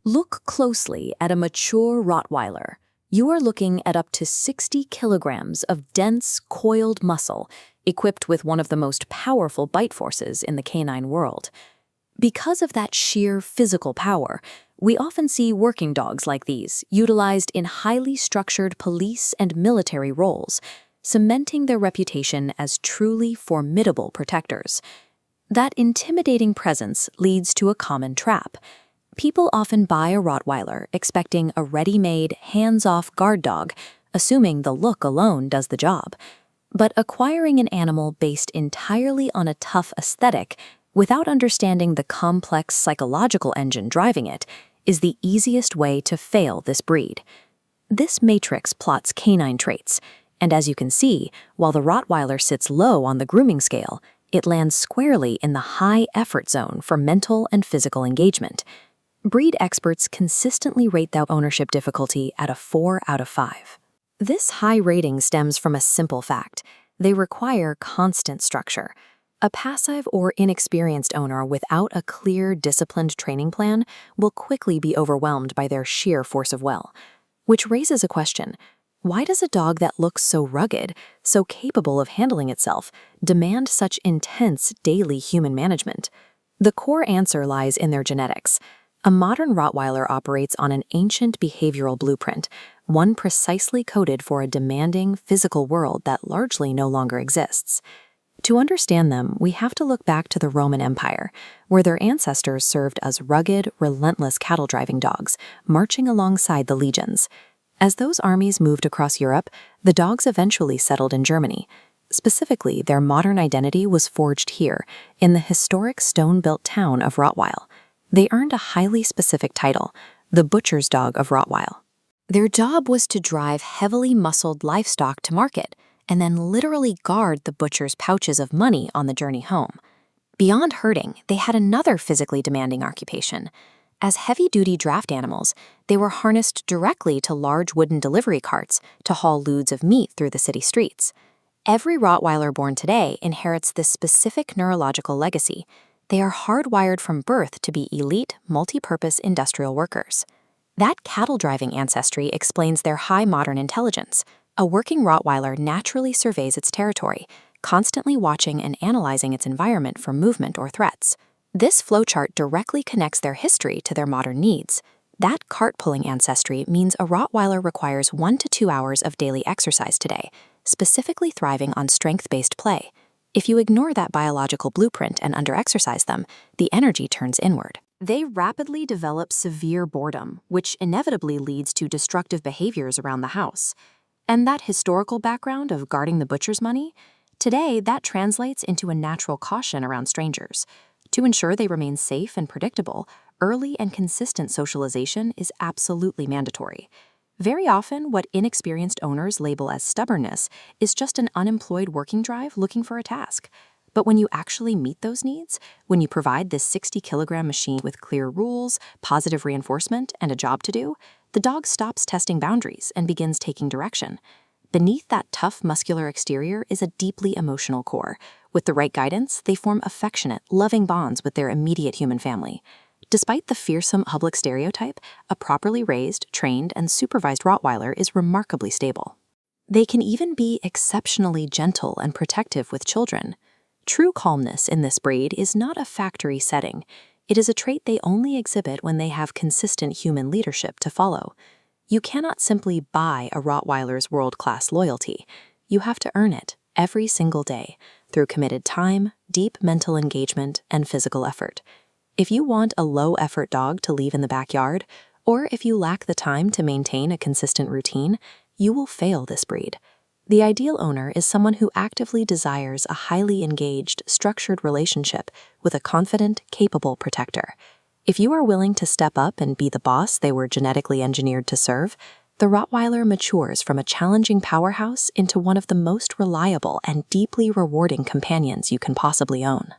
Look closely at a mature Rottweiler. You are looking at up to 60 kilograms of dense, coiled muscle, equipped with one of the most powerful bite forces in the canine world. Because of that sheer physical power, we often see working dogs like these utilized in highly structured police and military roles, cementing their reputation as truly formidable protectors. That intimidating presence leads to a common trap. People often buy a Rottweiler expecting a ready-made, hands-off guard dog, assuming the look alone does the job. But acquiring an animal based entirely on a tough aesthetic, without understanding the complex psychological engine driving it, is the easiest way to fail this breed. This matrix plots canine traits, and as you can see, while the Rottweiler sits low on the grooming scale, it lands squarely in the high effort zone for mental and physical engagement. Breed experts consistently rate that ownership difficulty at a 4 out of 5. This high rating stems from a simple fact: they require constant structure. A passive or inexperienced owner without a clear, disciplined training plan will quickly be overwhelmed by their sheer force of will. Which raises a question: why does a dog that looks so rugged, so capable of handling itself, demand such intense daily human management? The core answer lies in their genetics. A modern Rottweiler operates on an ancient behavioral blueprint, one precisely coded for a demanding, physical world that largely no longer exists. To understand them, we have to look back to the Roman Empire, where their ancestors served as rugged, relentless cattle-driving dogs, marching alongside the legions. As those armies moved across Europe, the dogs eventually settled in Germany. Specifically, their modern identity was forged here, in the historic stone-built town of Rottweil. They earned a highly specific title, the butcher's dog of Rottweil. Their job was to drive heavily muscled livestock to market, and then literally guard the butcher's pouches of money on the journey home. Beyond herding, they had another physically demanding occupation. As heavy-duty draft animals, they were harnessed directly to large wooden delivery carts to haul loads of meat through the city streets. Every Rottweiler born today inherits this specific neurological legacy. They are hardwired from birth to be elite, multi-purpose industrial workers. That cattle-driving ancestry explains their high modern intelligence. A working Rottweiler naturally surveys its territory, constantly watching and analyzing its environment for movement or threats. This flowchart directly connects their history to their modern needs. That cart-pulling ancestry means a Rottweiler requires 1 to 2 hours of daily exercise today, specifically thriving on strength-based play. If you ignore that biological blueprint and under-exercise them, the energy turns inward. They rapidly develop severe boredom, which inevitably leads to destructive behaviors around the house. And that historical background of guarding the butcher's money? Today, that translates into a natural caution around strangers. To ensure they remain safe and predictable, early and consistent socialization is absolutely mandatory. Very often, what inexperienced owners label as stubbornness is just an unemployed working drive looking for a task. But when you actually meet those needs, when you provide this 60-kilogram machine with clear rules, positive reinforcement, and a job to do, the dog stops testing boundaries and begins taking direction. Beneath that tough, muscular exterior is a deeply emotional core. With the right guidance, they form affectionate, loving bonds with their immediate human family. Despite the fearsome public stereotype, a properly raised, trained, and supervised Rottweiler is remarkably stable. They can even be exceptionally gentle and protective with children. True calmness in this breed is not a factory setting. It is a trait they only exhibit when they have consistent human leadership to follow. You cannot simply buy a Rottweiler's world-class loyalty. You have to earn it every single day through committed time, deep mental engagement, and physical effort. If you want a low-effort dog to leave in the backyard, or if you lack the time to maintain a consistent routine, you will fail this breed. The ideal owner is someone who actively desires a highly engaged, structured relationship with a confident, capable protector. If you are willing to step up and be the boss they were genetically engineered to serve, the Rottweiler matures from a challenging powerhouse into one of the most reliable and deeply rewarding companions you can possibly own.